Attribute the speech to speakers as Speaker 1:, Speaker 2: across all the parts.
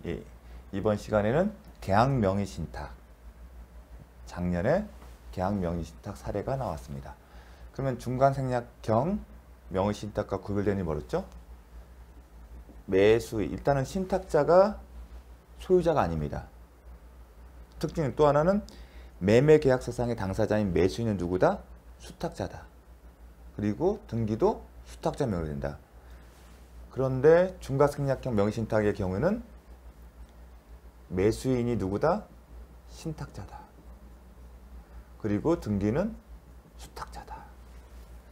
Speaker 1: 예, 이번 시간에는 계약명의신탁, 작년에 계약명의신탁 사례가 나왔습니다. 그러면 중간생략형 명의신탁과 구별되는 게 뭐였죠? 매수, 일단은 신탁자가 소유자가 아닙니다. 특징 또 하나는 매매계약서상의 당사자인 매수인은 누구다? 수탁자다. 그리고 등기도 수탁자 명의로 된다. 그런데 중간생략형 명의신탁의 경우에는 매수인이 누구다? 신탁자다. 그리고 등기는 수탁자다.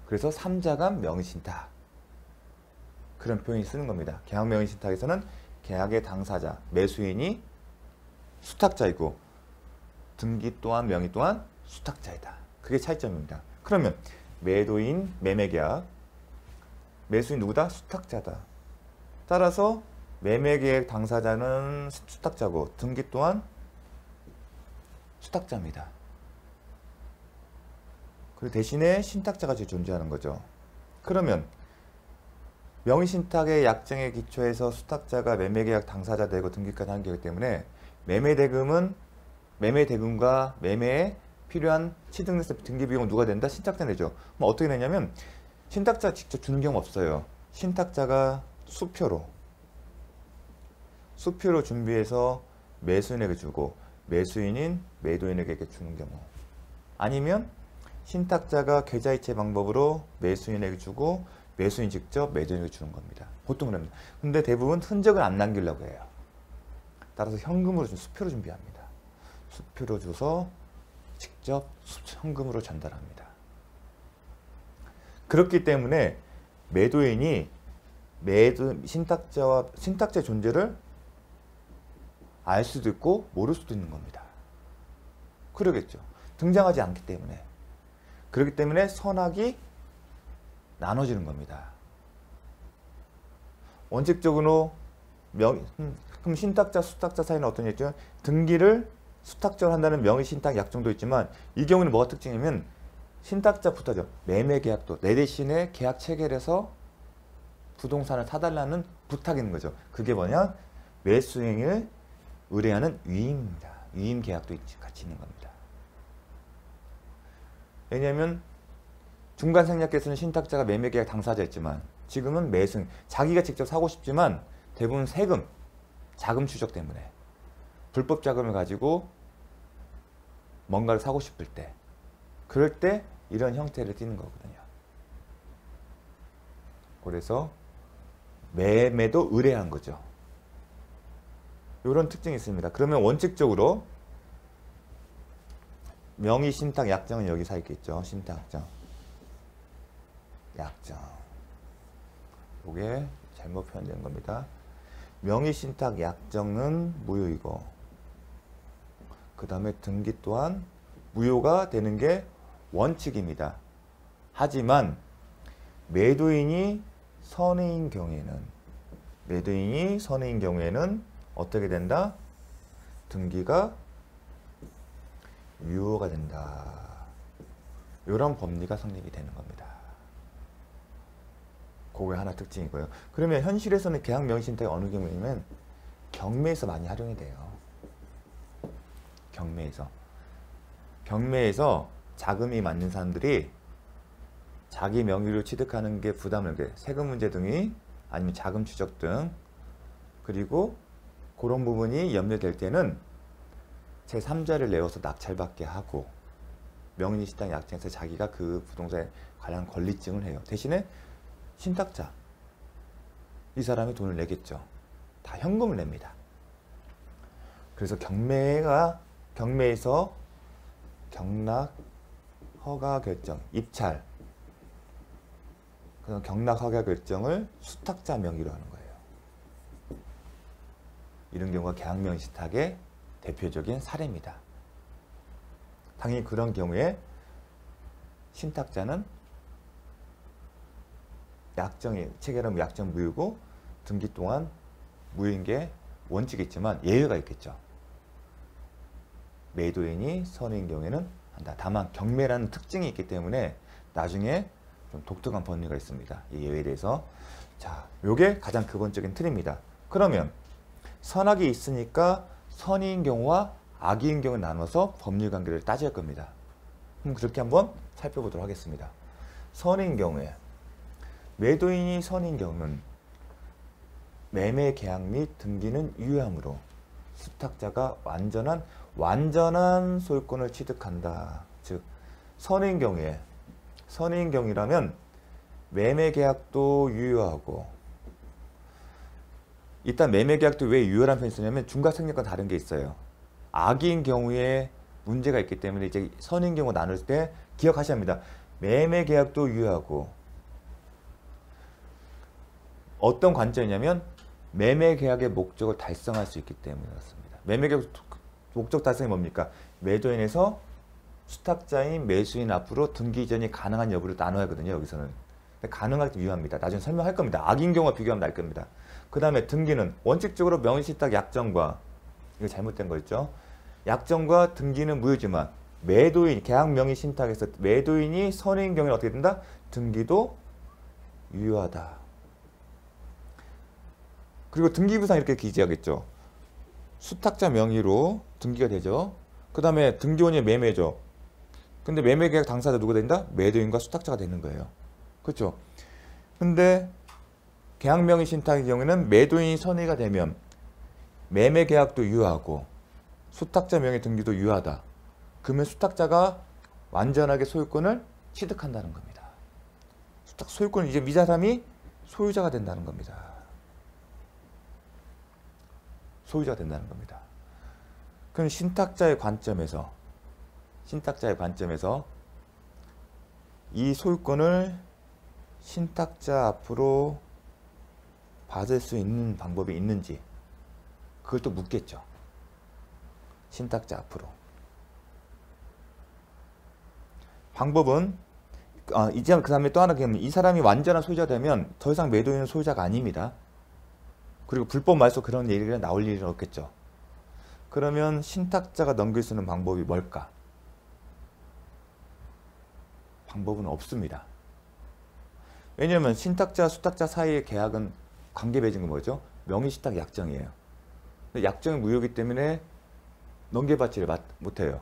Speaker 1: 그래서 3자간 명의신탁, 그런 표현이 쓰는 겁니다. 계약명의신탁에서는 계약의 당사자, 매수인이 수탁자이고 등기 또한 명의 또한 수탁자이다. 그게 차이점입니다. 그러면 매도인, 매매계약, 매수인 누구다? 수탁자다. 따라서 매매계약 당사자는 수탁자고 등기 또한 수탁자입니다. 그 대신에 신탁자가 존재하는 거죠. 그러면 명의신탁의 약정에 기초해서 수탁자가 매매계약 당사자 되고 등기까지 하는 거기 때문에 매매대금과 매매에 필요한 취득세 등기비용은 누가 된다? 신탁자 내죠. 그럼 어떻게 내냐면 신탁자 직접 주는 경우 없어요. 신탁자가 수표로 준비해서 매수인에게 주고 매수인인 매도인에게 주는 경우, 아니면 신탁자가 계좌이체 방법으로 매수인에게 주고 매수인 직접 매도인에게 주는 겁니다. 보통 그럽니다. 근데 대부분 흔적을 안 남기려고 해요. 따라서 현금으로 수표로 준비합니다. 수표로 줘서 직접 현금으로 전달합니다. 그렇기 때문에 매도인이 신탁자의 존재를 알 수도 있고 모를 수도 있는 겁니다. 그러겠죠. 등장하지 않기 때문에. 그렇기 때문에 선악이 나눠지는 겁니다. 원칙적으로 그럼 신탁자, 수탁자 사이는 어떤 얘기죠? 등기를 수탁자로 한다는 명의신탁 약정도 있지만 이 경우는 뭐가 특징이냐면 신탁자부터죠. 매매계약도 내 대신에 계약 체결해서 부동산을 사달라는 부탁이 있는 거죠. 그게 뭐냐? 매수행을 의뢰하는 위임입니다. 위임계약도 같이 있는 겁니다. 왜냐하면 중간생략계에서는 신탁자가 매매계약 당사자였지만 지금은 매수인, 자기가 직접 사고 싶지만 대부분 세금, 자금 추적 때문에 불법 자금을 가지고 뭔가를 사고 싶을 때, 그럴 때 이런 형태를 띠는 거거든요. 그래서 매매도 의뢰한 거죠. 이런 특징이 있습니다. 그러면 원칙적으로 명의신탁 약정은 여기 사 있겠죠. 신탁 약정. 이게 잘못 표현된 겁니다. 명의신탁 약정은 무효이고 그 다음에 등기 또한 무효가 되는 게 원칙입니다. 하지만 매도인이 선의인 경우에는 어떻게 된다? 등기가 유효가 된다. 이런 법리가 성립이 되는 겁니다. 그게 하나 특징이고요. 그러면 현실에서는 계약명의신탁이 어느 경우냐면 경매에서 많이 활용이 돼요. 경매에서 자금이 많은 사람들이 자기 명의로 취득하는 게 부담을 게 세금 문제 등이 아니면 자금 추적 등, 그리고 그런 부분이 염려될 때는 제3자를 내어서 낙찰받게 하고 명의신탁 약정에서 자기가 그 부동산에 관한 권리증을 해요. 대신에 신탁자, 이 사람이 돈을 내겠죠. 다 현금을 냅니다. 그래서 경매에서 경락, 허가 결정, 입찰, 그 경락 허가 결정을 수탁자 명의로 하는 거예요. 이런 경우가 계약명의신탁의 대표적인 사례입니다. 당연히 그런 경우에 신탁자는 약정이 체결하면 약정 무효고 등기 동안 무효인 게 원칙이지만 예외가 있겠죠. 매도인이 선의인 경우에는 한다. 다만 경매라는 특징이 있기 때문에 나중에 좀 독특한 법리가 있습니다. 이 예외에 대해서. 자, 요게 가장 기본적인 틀입니다. 그러면 선악이 있으니까 선의인 경우와 악의인 경우 나눠서 법률 관계를 따질 겁니다. 그럼 그렇게 한번 살펴보도록 하겠습니다. 선의인 경우에 매도인이 선의인 경우는 매매 계약 및 등기는 유효하므로 수탁자가 완전한 소유권을 취득한다. 즉 선의인 경우라면 매매 계약도 유효하고, 일단 매매 계약도 왜 유효한 편이 쓰냐면 중과상력과 다른 게 있어요. 악의인 경우에 문제가 있기 때문에 이제 선의인 경우 나눌 때 기억하셔야 합니다. 매매 계약도 유효하고, 어떤 관점이냐면 매매 계약의 목적을 달성할 수 있기 때문에 그렇습니다. 매매 계약 목적 달성이 뭡니까? 매도인에서 수탁자인 매수인 앞으로 등기 이전이 가능한 여부를 나눠야 하거든요. 여기서는 가능할 때 유효합니다. 나중에 설명할 겁니다. 악인 경우와 비교하면 날 겁니다. 그 다음에 등기는 원칙적으로 명의신탁 약정과, 이거 잘못된 거 있죠? 약정과 등기는 무효지만 매도인, 계약 명의신탁에서 매도인이 선의인 경우에는 어떻게 된다? 등기도 유효하다. 그리고 등기부상 이렇게 기재하겠죠. 수탁자 명의로 등기가 되죠. 그 다음에 등기원이 매매죠. 근데 매매계약 당사자 누가 된다? 매도인과 수탁자가 되는 거예요. 그렇죠? 근데 계약명의 신탁의 경우에는 매도인이 선의가 되면 매매계약도 유효하고 수탁자 명의 등기도 유효하다. 그러면 수탁자가 완전하게 소유권을 취득한다는 겁니다. 소유권은 이제 이 사람이 소유자가 된다는 겁니다. 소유자가 된다는 겁니다. 그럼 신탁자의 관점에서 이 소유권을 신탁자 앞으로 받을 수 있는 방법이 있는지 그걸 또 묻겠죠. 신탁자 앞으로. 방법은 이제 그 다음에 또 하나 기억합니다. 이 사람이 완전한 소유자가 되면 더 이상 매도인은 소유자가 아닙니다. 그리고 불법 말소 그런 얘기가 나올 일은 없겠죠. 그러면 신탁자가 넘길 수 있는 방법이 뭘까? 방법은 없습니다. 왜냐하면 신탁자, 수탁자 사이의 계약은 관계 맺은 건 뭐죠? 명의신탁 약정이에요. 약정이 무효이기 때문에 넘겨받지를 못해요.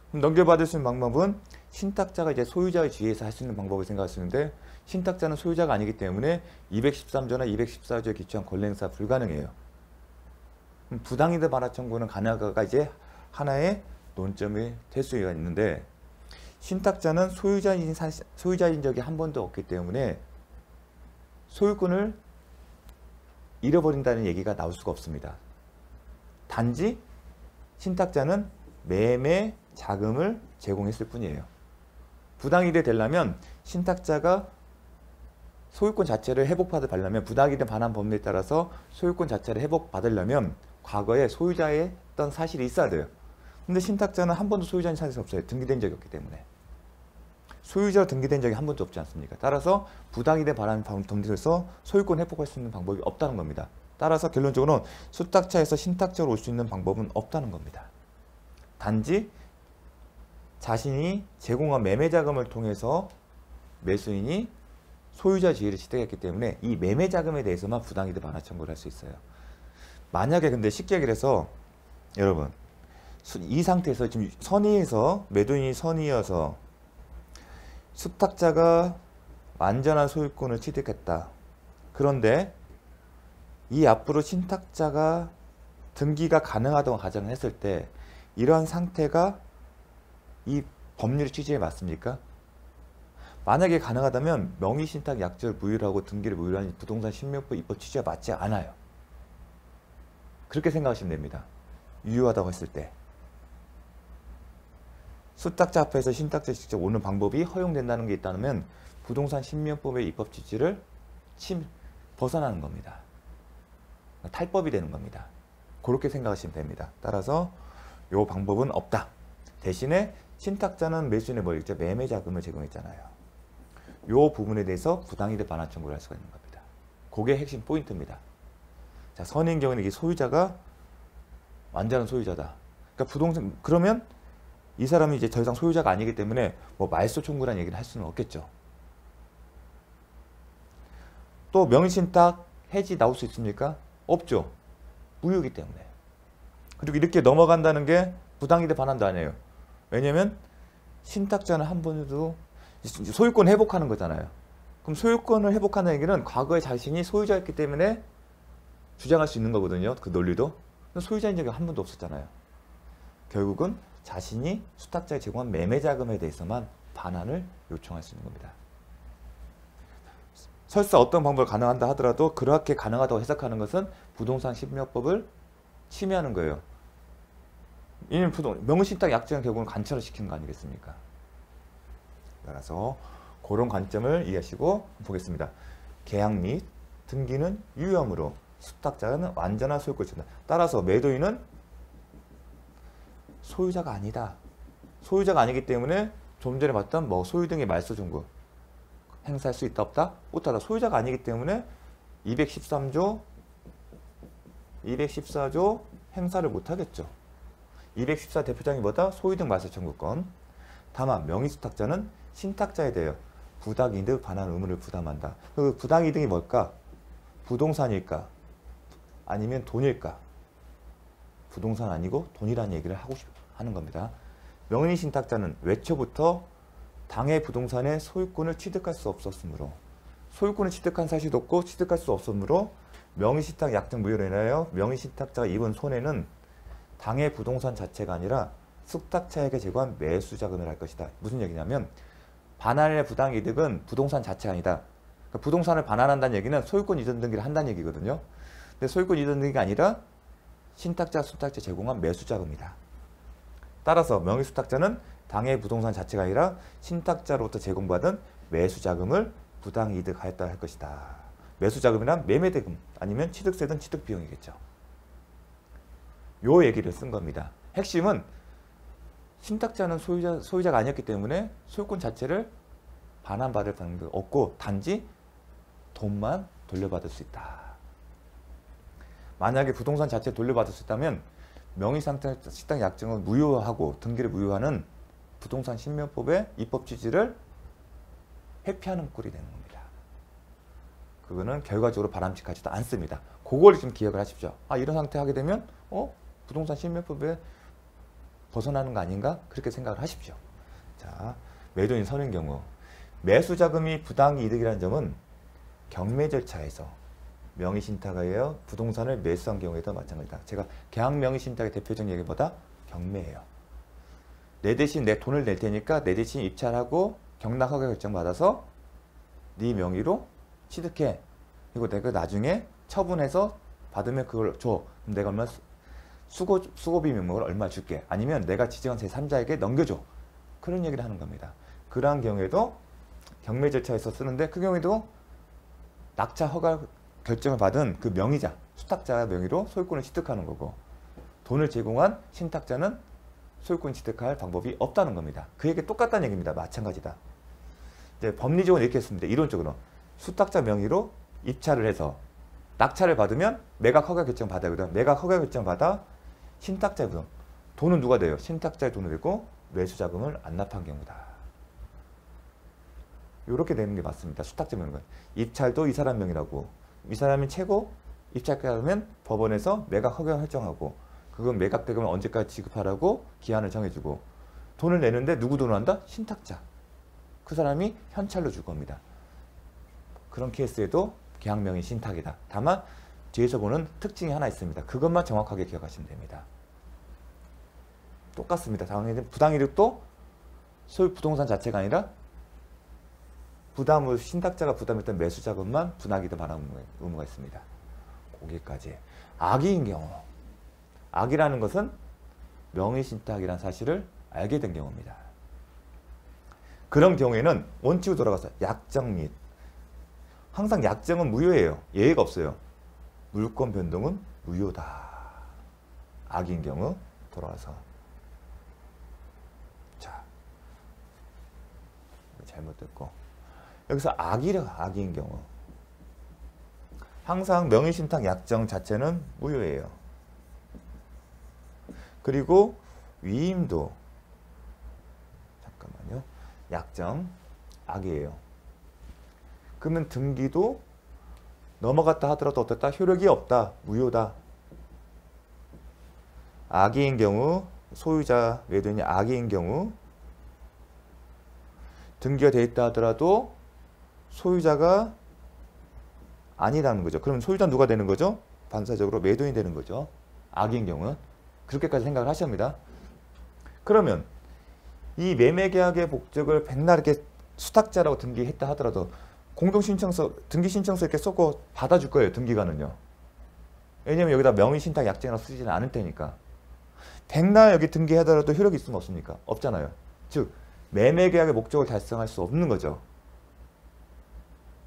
Speaker 1: 그럼 넘겨받을 수 있는 방법은 신탁자가 이제 소유자의 지위에서 할 수 있는 방법을 생각하시는데, 신탁자는 소유자가 아니기 때문에 213조나 214조에 기초한 권리행사 불가능해요. 부당이득 반환 청구는 가능하가 이제 하나의 논점이 될 수가 있는데, 신탁자는 소유자인 적이 한 번도 없기 때문에 소유권을 잃어버린다는 얘기가 나올 수가 없습니다. 단지 신탁자는 매매 자금을 제공했을 뿐이에요. 부당이득이 되려면 신탁자가 소유권 자체를 회복받으려면, 부당이득 반환 법률에 따라서 소유권 자체를 회복받으려면 과거에 소유자였던 사실이 있어야 돼요. 근데 신탁자는 한 번도 소유자인 사실이 없어요. 등기된 적이 없기 때문에. 소유자로 등기된 적이 한 번도 없지 않습니까? 따라서 부당이득 반환 법률에서 소유권 회복할 수 있는 방법이 없다는 겁니다. 따라서 결론적으로는 수탁자에서 신탁자로 올 수 있는 방법은 없다는 겁니다. 단지 자신이 제공한 매매 자금을 통해서 매수인이 소유자 지위를 취득했기 때문에 이 매매 자금에 대해서만 부당이득 반환 청구를 할 수 있어요. 만약에 근데 쉽게 얘기를 해서, 여러분 이 상태에서 지금 선의에서 매도인이 선의여서 수탁자가 완전한 소유권을 취득했다. 그런데 이 앞으로 신탁자가 등기가 가능하다고 가정을 했을 때 이러한 상태가 이 법률의 취지에 맞습니까? 만약에 가능하다면 명의신탁 약정을 무효하고 등기를 무효한 부동산 신명법 입법 취지와 맞지 않아요. 그렇게 생각하시면 됩니다. 유효하다고 했을 때. 수탁자 앞에서 신탁자 직접 오는 방법이 허용된다는 게 있다면 부동산 신명법의 입법 취지를 벗어나는 겁니다. 탈법이 되는 겁니다. 그렇게 생각하시면 됩니다. 따라서 이 방법은 없다. 대신에 신탁자는 매수인의 뭐 있죠? 매매 자금을 제공했잖아요. 이 부분에 대해서 부당이득 반환 청구를 할 수가 있는 겁니다. 그게 핵심 포인트입니다. 자, 선의인 경우는 이게 소유자가 완전한 소유자다. 그러니까 부동산, 그러면 이 사람이 이제 더 이상 소유자가 아니기 때문에 뭐 말소 청구라는 얘기를 할 수는 없겠죠. 또 명의신탁 해지 나올 수 있습니까? 없죠. 무효이기 때문에. 그리고 이렇게 넘어간다는 게 부당이득 반환도 아니에요. 왜냐면 신탁자는 한 번도 소유권 회복하는 거잖아요. 그럼 소유권을 회복하는 얘기는 과거에 자신이 소유자였기 때문에 주장할 수 있는 거거든요. 그 논리도. 소유자인 적이 한 번도 없었잖아요. 결국은 자신이 수탁자에 제공한 매매자금에 대해서만 반환을 요청할 수 있는 겁니다. 설사 어떤 방법을 가능한다 하더라도 그렇게 가능하다고 해석하는 것은 부동산 심리법을 침해하는 거예요. 이는 명의신탁 약정은 결국은 관철을 시키는 거 아니겠습니까? 따라서 그런 관점을 이해하시고 보겠습니다. 계약 및 등기는 유효함으로 수탁자는 완전한 소유권을 준다. 따라서 매도인은 소유자가 아니다. 소유자가 아니기 때문에 좀 전에 봤던 소유 등의 말소 증거 행사할 수 있다 없다? 못하다. 소유자가 아니기 때문에 213조 214조 행사를 못하겠죠. 214 대표장이 뭐다? 소유등 말소 청구권. 다만 명의수탁자는 신탁자에 대하여 부당이득 반환 의무를 부담한다. 그 부당이득이 뭘까? 부동산일까? 아니면 돈일까? 부동산 아니고 돈이라는 얘기를 하는 겁니다. 명의신탁자는 외초부터 당해 부동산의 소유권을 취득할 수 없었으므로 소유권을 취득한 사실도 없고 취득할 수 없으므로 명의신탁 약정 무효로 인하여 명의신탁자가 입은 손해는 당해 부동산 자체가 아니라 수탁자에게 제공한 매수자금을 할 것이다. 무슨 얘기냐면 반환의 부당이득은 부동산 자체가 아니다. 그러니까 부동산을 반환한다는 얘기는 소유권 이전 등기를 한다는 얘기거든요. 근데 소유권 이전 등기가 아니라 신탁자, 수탁자 제공한 매수자금이다. 따라서 명의수탁자는 당해 부동산 자체가 아니라 신탁자로부터 제공받은 매수자금을 부당이득하였다 할 것이다. 매수자금이란 매매대금 아니면 취득세든 취득비용이겠죠. 요 얘기를 쓴 겁니다. 핵심은 신탁자는 소유자가 아니었기 때문에 소유권 자체를 반환받을 방법이 없고 단지 돈만 돌려받을 수 있다. 만약에 부동산 자체 돌려받을 수 있다면 명의신탁 약정을 무효하고 등기를 무효하는 부동산 신명법의 입법 취지를 회피하는 꼴이 되는 겁니다. 그거는 결과적으로 바람직하지도 않습니다. 그걸 좀 기억을 하십시오. 이런 상태 하게 되면 부동산 신명법에 벗어나는 거 아닌가? 그렇게 생각을 하십시오. 자, 매도인 선인 경우 매수자금이 부당이득이라는 점은 경매 절차에서 명의신탁에 의하여 부동산을 매수한 경우에도 마찬가지다. 제가 계약 명의신탁의 대표적인 얘기보다 경매예요. 내 대신 내 돈을 낼 테니까 내 대신 입찰하고 경락 허가 결정 받아서 네 명의로 취득해. 그리고 내가 나중에 처분해서 받으면 그걸 줘. 그럼 내가 얼마 수고비 명목을 얼마 줄게. 아니면 내가 지정한 제3자에게 넘겨줘. 그런 얘기를 하는 겁니다. 그러한 경우에도 경매 절차에서 쓰는데 그 경우에도 낙찰 허가 결정을 받은 그 명의자, 수탁자 명의로 소유권을 취득하는 거고 돈을 제공한 신탁자는 소유권 취득할 방법이 없다는 겁니다. 그 얘기 똑같다는 얘기입니다. 마찬가지다. 이제 법리적으로 이렇게 했습니다. 이론적으로 수탁자 명의로 입찰을 해서 낙찰을 받으면 매각 허가 결정 받아야 되거든. 매각 허가 결정 받아 신탁자의 부담. 돈은 누가 돼요? 신탁자의 돈을 내고 매수자금을 안 납한 경우다. 이렇게 되는 게 맞습니다. 수탁자 명의는. 입찰도 이 사람 명의라고. 이 사람이 최고 입찰가를 하면 법원에서 매각 허가 설정하고 그건 매각 대금을 언제까지 지급하라고 기한을 정해주고 돈을 내는데 누구 돈을 한다? 신탁자. 그 사람이 현찰로 줄 겁니다. 그런 케이스에도 계약명의 신탁이다. 다만 뒤에서 보는 특징이 하나 있습니다. 그것만 정확하게 기억하시면 됩니다. 똑같습니다. 당연히 부당이득도 소유 부동산 자체가 아니라 부담을 신탁자가 부담했던 매수자금만 분할이득 반환 의무가 있습니다. 거기까지. 악의인 경우. 악이라는 것은 명의신탁이라는 사실을 알게 된 경우입니다. 그런 경우에는 원칙으로 돌아가서 약정 및 항상 약정은 무효예요. 예외가 없어요. 물권 변동은 무효다. 악인 경우 돌아와서 자 잘못됐고 여기서 악인 경우 항상 명의신탁 약정 자체는 무효예요. 그리고 위임도 잠깐만요. 약정 악이에요. 그러면 등기도 넘어갔다 하더라도 어떻다? 효력이 없다. 무효다. 악의인 경우, 소유자 매도인이 악의인 경우 등기가 돼 있다 하더라도 소유자가 아니라는 거죠. 그럼 소유자는 누가 되는 거죠? 반사적으로 매도인이 되는 거죠. 악의인 경우는. 그렇게까지 생각을 하셔야 합니다. 그러면 이 매매계약의 목적을 백날 이렇게 수탁자라고 등기했다 하더라도 공동신청서, 등기신청서 이렇게 써고 받아줄 거예요. 등기관은요. 왜냐면 여기다 명의신탁 약정이나 쓰지는 않을 테니까. 백날 여기 등기하더라도 효력이 있으면 없습니까? 없잖아요. 즉 매매계약의 목적을 달성할 수 없는 거죠.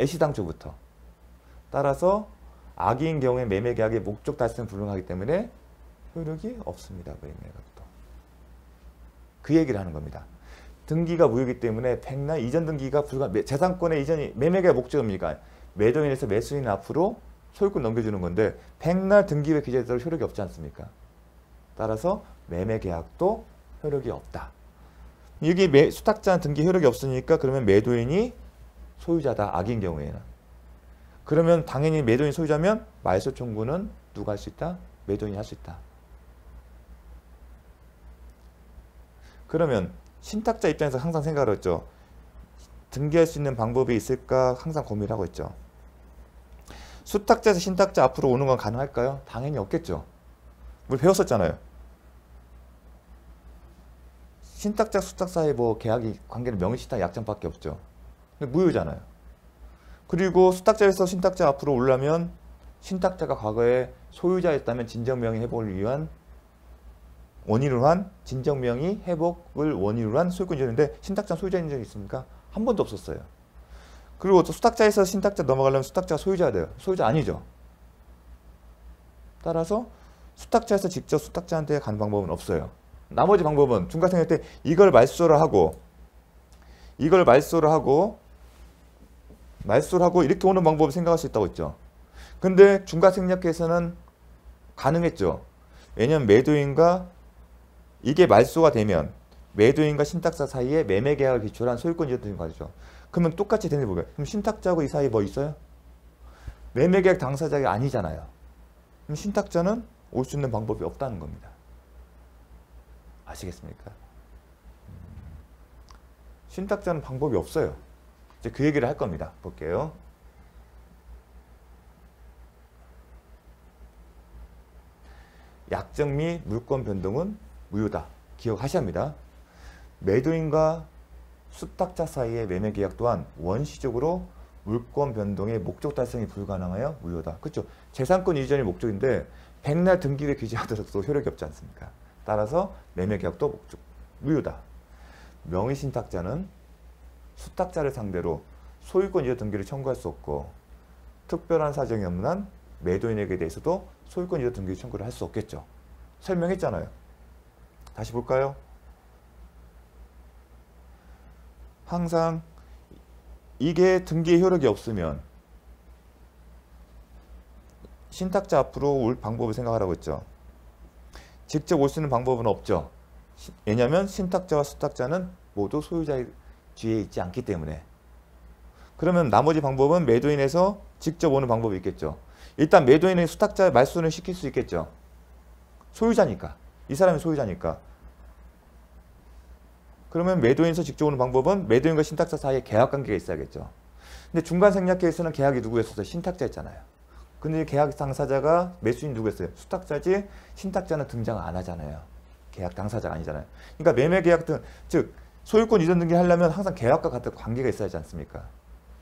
Speaker 1: 애시당초부터. 따라서 악의인 경우에 매매계약의 목적 달성 불능하기 때문에 효력이 없습니다. 매매계약도. 그 얘기를 하는 겁니다. 등기가 무효이기 때문에 백날 이전 등기가 재산권의 이전이 매매계약 목적입니까? 매도인에서 매수인 앞으로 소유권 넘겨주는 건데 백날 등기의 기재에 따라 효력이 없지 않습니까? 따라서 매매계약도 효력이 없다. 여기 수탁자 등기 효력이 없으니까 그러면 매도인이 소유자다. 악인 경우에는. 그러면 당연히 매도인 소유자면 말소 청구는 누가 할 수 있다? 매도인이 할 수 있다. 그러면 신탁자 입장에서 항상 생각을 했죠. 등기할 수 있는 방법이 있을까 항상 고민을 하고 있죠. 수탁자에서 신탁자 앞으로 오는 건 가능할까요? 당연히 없겠죠. 우리 배웠었잖아요. 신탁자 수탁 사이 뭐 계약이 관계는 명의신탁 약정밖에 없죠. 근데 무효잖아요. 그리고 수탁자에서 신탁자 앞으로 오려면 신탁자가 과거에 소유자였다면 진정명의 회복을 위한 원인으로 한 진정명의 회복을 원인으로 한 소유권 이전인데 신탁자 소유자인 적이 있습니까? 한 번도 없었어요. 그리고 또 수탁자에서 신탁자 넘어가려면 수탁자가 소유자가 돼요. 소유자 아니죠. 따라서 수탁자에서 직접 수탁자한테 가는 방법은 없어요. 나머지 방법은 중과생략 때 이걸 말소를 하고 이렇게 오는 방법을 생각할 수 있다고 했죠. 근데 중과생략에서는 가능했죠. 왜냐하면 매도인과 이게 말소가 되면 매도인과 신탁자 사이에 매매계약을 기초로 한 소유권 이전 등이 가죠. 그러면 똑같이 되는 거예요. 그럼 신탁자하고 이 사이에 뭐 있어요? 매매계약 당사자가 아니잖아요. 그럼 신탁자는 올 수 있는 방법이 없다는 겁니다. 아시겠습니까? 신탁자는 방법이 없어요. 이제 그 얘기를 할 겁니다. 볼게요. 약정 및 물권 변동은 무효다. 기억하셔야 합니다. 매도인과 수탁자 사이의 매매계약 또한 원시적으로 물권 변동의 목적 달성이 불가능하여 무효다. 그렇죠? 재산권 이전이 목적인데 백날 등기를 기재하더라도 효력이 없지 않습니까? 따라서 매매계약도 무효다. 명의신탁자는 수탁자를 상대로 소유권 이전 등기를 청구할 수 없고 특별한 사정이 없는 한 매도인에게 대해서도 소유권 이전 등기 청구를 할 수 없겠죠. 설명했잖아요. 다시 볼까요? 항상 이게 등기의 효력이 없으면 신탁자 앞으로 올 방법을 생각하라고 했죠. 직접 올 수 있는 방법은 없죠. 왜냐하면 신탁자와 수탁자는 모두 소유자의 뒤에 있지 않기 때문에. 그러면 나머지 방법은 매도인에서 직접 오는 방법이 있겠죠. 일단 매도인은 수탁자의 말소는 시킬 수 있겠죠. 소유자니까. 이 사람이 소유자니까. 그러면 매도인에서 직접 오는 방법은 매도인과 신탁자 사이에 계약관계가 있어야겠죠. 근데 중간생략계에서는 계약이 누구였었어요? 신탁자였잖아요. 근데 계약 당사자가 매수인 누구였어요? 수탁자지 신탁자는 등장 안 하잖아요. 계약 당사자가 아니잖아요. 그러니까 매매계약 등, 즉 소유권 이전 등기 하려면 항상 계약과 같은 관계가 있어야 하지 않습니까?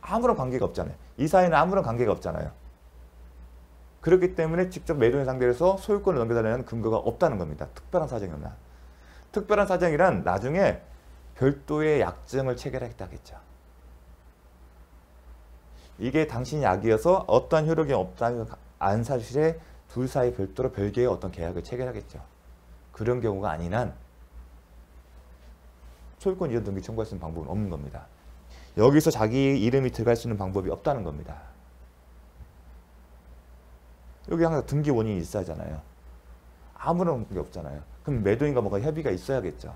Speaker 1: 아무런 관계가 없잖아요. 이 사이에는 아무런 관계가 없잖아요. 그렇기 때문에 직접 매도인 상대로 해서 소유권을 넘겨달라는 근거가 없다는 겁니다. 특별한 사정이 없나. 특별한 사정이란 나중에 별도의 약정을 체결하겠다겠죠. 이게 당신이 악이어서 어떠한 효력이 없다는 안 사실에 둘 사이 별도로 별개의 어떤 계약을 체결하겠죠. 그런 경우가 아닌 한 소유권 이전 등기 청구할 수 있는 방법은 없는 겁니다. 여기서 자기 이름이 들어갈 수 있는 방법이 없다는 겁니다. 여기 항상 등기 원인이 있어야 하잖아요. 아무런 게 없잖아요. 그럼 매도인과 뭔가 협의가 있어야겠죠.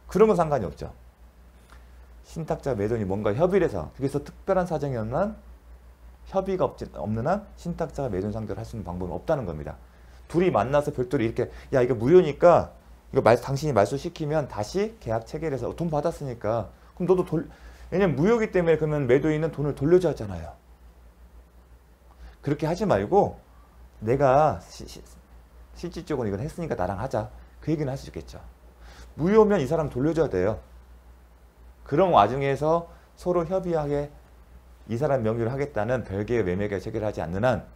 Speaker 1: 그런 건 상관이 없죠. 신탁자 매도인이 뭔가 협의를 해서 그래서 특별한 사정이 없는 한 협의가 없는 한 신탁자가 매도인 상대로 할 수 있는 방법은 없다는 겁니다. 둘이 만나서 별도로 이렇게 야 이거 무효니까 이거 당신이 말소시키면 다시 계약 체결해서 돈 받았으니까 그럼 너도 왜냐면 무효기 때문에 그러면 매도인은 돈을 돌려줘야 하잖아요. 그렇게 하지 말고 내가 실질적으로 이걸 했으니까 나랑 하자. 그 얘기는 할 수 있겠죠. 무효면 이 사람 돌려줘야 돼요. 그런 와중에서 서로 협의하게 이 사람 명의로 하겠다는 별개의 매매계약 체결을 하지 않는 한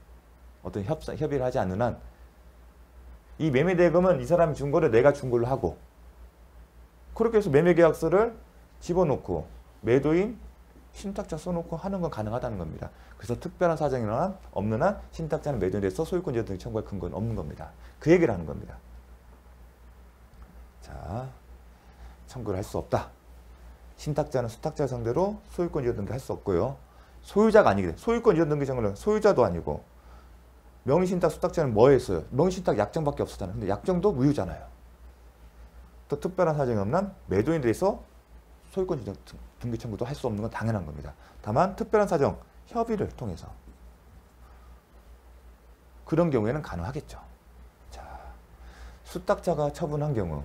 Speaker 1: 어떤 협의를 하지 않는 한 이 매매대금은 이 사람이 준 거를 내가 준 걸로 하고 그렇게 해서 매매계약서를 집어넣고 매도인 신탁자 써놓고 하는 건 가능하다는 겁니다. 그래서 특별한 사정이 없는 한 신탁자는 매도인에 대해서 소유권 이전 등기 청구할 근거는 없는 겁니다. 그 얘기를 하는 겁니다. 자, 청구를 할 수 없다. 신탁자는 수탁자 상대로 소유권 이전 등기 할 수 없고요. 소유자가 아니거든. 소유권 이전 등기 청구는 소유자도 아니고 명의신탁 수탁자는 뭐 했어요? 명의신탁 약정밖에 없었잖아요. 근데 약정도 무효잖아요. 또 특별한 사정이 없는 한 매도인에 대해서 소유권 이전 등기 청구도 할 수 없는 건 당연한 겁니다. 다만 특별한 사정, 협의를 통해서 그런 경우에는 가능하겠죠. 자, 수탁자가 처분한 경우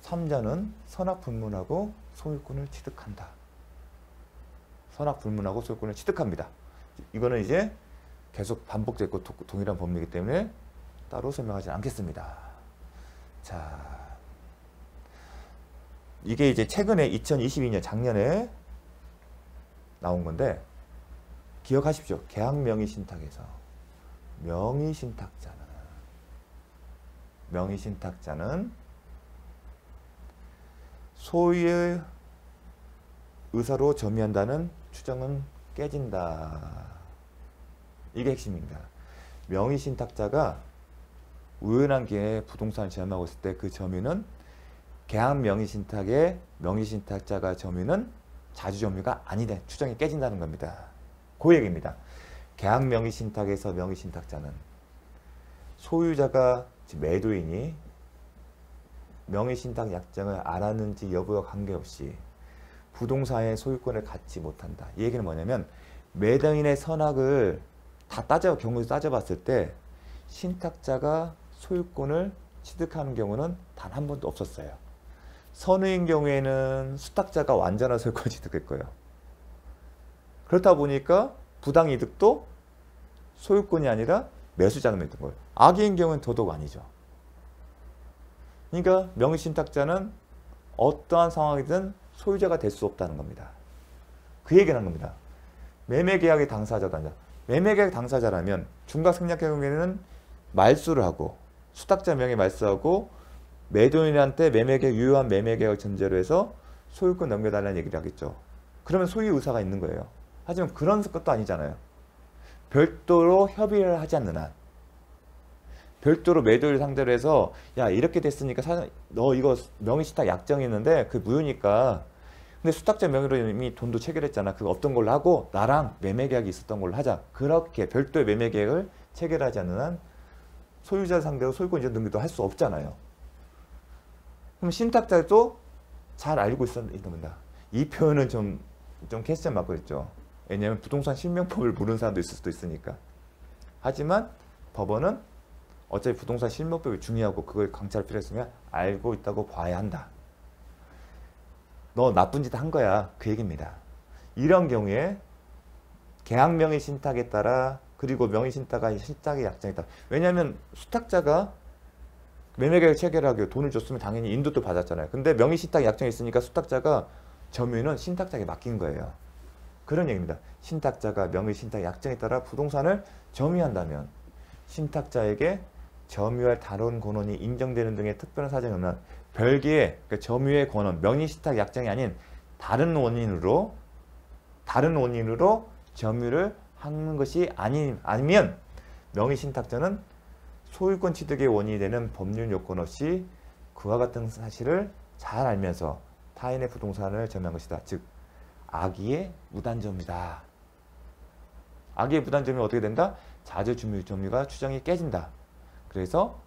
Speaker 1: 3자는 선악불문하고 소유권을 취득한다. 선악불문하고 소유권을 취득합니다. 이거는 이제 계속 반복됐고 동일한 법리이기 때문에 따로 설명하지 않겠습니다. 자, 이게 이제 최근에 2022년 작년에 나온 건데 기억하십시오. 계약명의신탁에서 명의신탁자는 소유의 의사로 점유한다는 추정은 깨진다. 이게 핵심입니다. 명의신탁자가 우연한 기회에 부동산을 점유하고 있을 때 그 점유는 계약 명의신탁의 명의신탁자가 점유는 자주점유가 아니다. 추정이 깨진다는 겁니다. 그 얘기입니다. 계약 명의신탁에서 명의신탁자는 소유자가 매도인이 명의신탁 약정을 알았는지 여부와 관계없이 부동산의 소유권을 갖지 못한다. 이 얘기는 뭐냐면 매도인의 선악을 다 경우에서 따져봤을 때 신탁자가 소유권을 취득하는 경우는 단 한 번도 없었어요. 선의인 경우에는 수탁자가 완전한 소유권을 취득했고요. 그렇다 보니까 부당이득도 소유권이 아니라 매수자금이 있던 거예요. 악의인 경우는 더더욱 아니죠. 그러니까 명의신탁자는 어떠한 상황이든 소유자가 될 수 없다는 겁니다. 그 얘기를 하는 겁니다. 매매계약의 당사자도 아니라 매매계약 당사자라면 중과생략 경우에는 말수를 하고 수탁자 명의 말수하고 매도인한테 유효한 매매계약을 전제로 해서 소유권 넘겨달라는 얘기를 하겠죠. 그러면 소유 의사가 있는 거예요. 하지만 그런 것도 아니잖아요. 별도로 협의를 하지 않는 한 별도로 매도인을 상대로 해서 야 이렇게 됐으니까 너 이거 명의신탁 약정이 있는데 그 무효니까 근데 수탁자 명의로 이미 돈도 체결했잖아. 그거 없던 걸로 하고 나랑 매매계약이 있었던 걸로 하자. 그렇게 별도의 매매계약을 체결하지 않는 한 소유자 상대로 소유권 이전 등기도 할 수 없잖아요. 그럼 신탁자도 잘 알고 있는 겁니다. 이 표현은 좀 캐스션 맞고 있죠. 왜냐하면 부동산 실명법을 모르는 사람도 있을 수도 있으니까. 하지만 법원은 어차피 부동산 실명법이 중요하고 그걸 강조할 필요가 있으면 알고 있다고 봐야 한다. 너 나쁜 짓 한 거야. 그 얘기입니다. 이런 경우에 계약 명의 신탁에 따라 그리고 명의신탁과 신탁의 약정에 따라 왜냐하면 수탁자가 매매계약 체결하기 돈을 줬으면 당연히 인도도 받았잖아요. 근데 명의신탁 약정이 있으니까 수탁자가 점유는 신탁자에게 맡긴 거예요. 그런 얘기입니다. 신탁자가 명의신탁 약정에 따라 부동산을 점유한다면 신탁자에게 점유할 다른 권한이 인정되는 등의 특별한 사정이 없는 별개의 그러니까 점유의 권한, 명의신탁 약정이 아닌 다른 원인으로 점유를 하는 것이 아니면 명의신탁자는 소유권 취득의 원인이 되는 법률 요건 없이 그와 같은 사실을 잘 알면서 타인의 부동산을 점유한 것이다. 즉 악의의 무단점유다. 악의의 무단점유 어떻게 된다? 자주점유가 추정이 깨진다. 그래서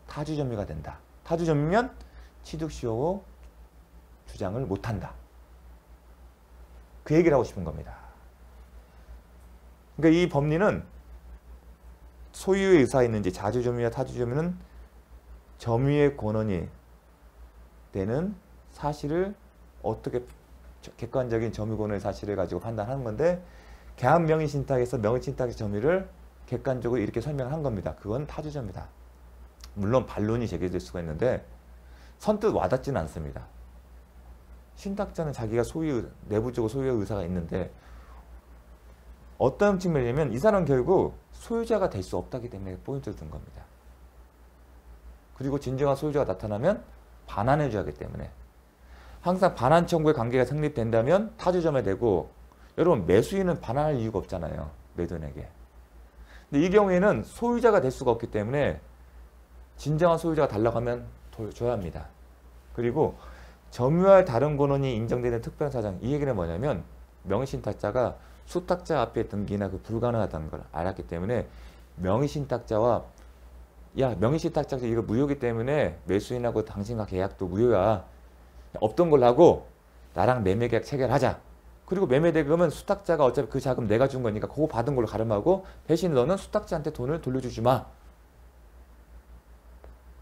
Speaker 1: 타주점유가 된다. 타주점유면 취득시효 주장을 못한다. 그 얘기를 하고 싶은 겁니다. 그러니까 이 법리는 소유의 의사가 있는지 자주점유와 타주점유는 점유의 권한이 되는 사실을 어떻게 객관적인 점유 권한의 사실을 가지고 판단하는 건데 계약 명의신탁에서 명의신탁의 점유를 객관적으로 이렇게 설명한 겁니다. 그건 타주점이다. 물론 반론이 제기될 수가 있는데 선뜻 와닿지는 않습니다. 신탁자는 자기가 내부적으로 소유의 의사가 있는데 어떤 측면이냐면 이 사람은 결국 소유자가 될 수 없다기 때문에 포인트를 둔 겁니다. 그리고 진정한 소유자가 나타나면 반환해줘야 하기 때문에 항상 반환 청구의 관계가 성립된다면 타주점에 되고 여러분 매수인은 반환할 이유가 없잖아요. 매도인에게. 근데 이 경우에는 소유자가 될 수가 없기 때문에 진정한 소유자가 달라고 하면 줘야 합니다. 그리고 점유할 다른 권한이 인정되는 특별한 사정 이 얘기는 뭐냐면 명의신탁자가 수탁자 앞에 등기나 불가능하다는 걸 알았기 때문에 명의신탁자와 야 명의신탁자가 이거 무효이기 때문에 매수인하고 당신과 계약도 무효야. 없던 걸로 하고 나랑 매매계약 체결하자. 그리고 매매대금은 수탁자가 어차피 그 자금 내가 준 거니까 그거 받은 걸로 가름하고 대신 너는 수탁자한테 돈을 돌려주지 마.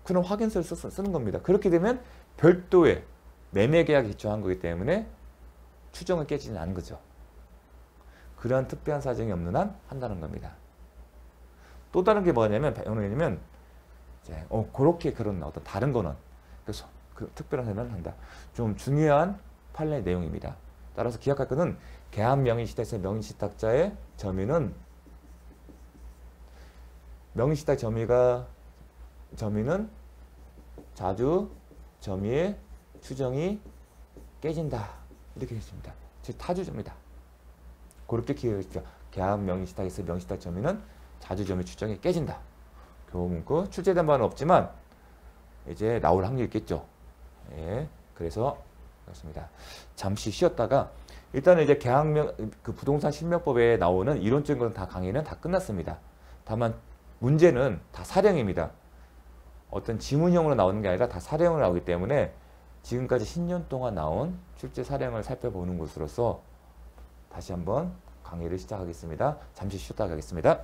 Speaker 1: 그런 확인서를 쓰는 겁니다. 그렇게 되면 별도의 매매계약에 기초한 거기 때문에 추정을 깨지는 않은 거죠. 그러한 특별한 사정이 없는 한 한다는 겁니다. 또 다른 게 뭐냐면 그렇게 그런 어떤 다른 거는 그래서 그 특별한 사정을 한다. 좀 중요한 판례 내용입니다. 따라서 기억할 것은 계약 명의신탁에서 명의신탁자의 점유는 명의신탁 점유는 자주 점유의 추정이 깨진다. 이렇게 했습니다. 즉 타주점이다. 그렇게 기억하십시오. 계약 명의신탁에서 명의신탁 점유는 자주 점유 추정이 깨진다. 교문구 출제된 바는 없지만 이제 나올 확률이 있겠죠. 예, 그래서 그렇습니다. 잠시 쉬었다가 일단은 이제 그 부동산 실명법에 나오는 이론적인 건 다 강의는 다 끝났습니다. 다만 문제는 다 사령입니다. 어떤 지문형으로 나오는 게 아니라 다 사령으로 나오기 때문에 지금까지 10년 동안 나온 출제 사령을 살펴보는 것으로서 다시 한번 강의를 시작하겠습니다. 잠시 쉬었다 가겠습니다.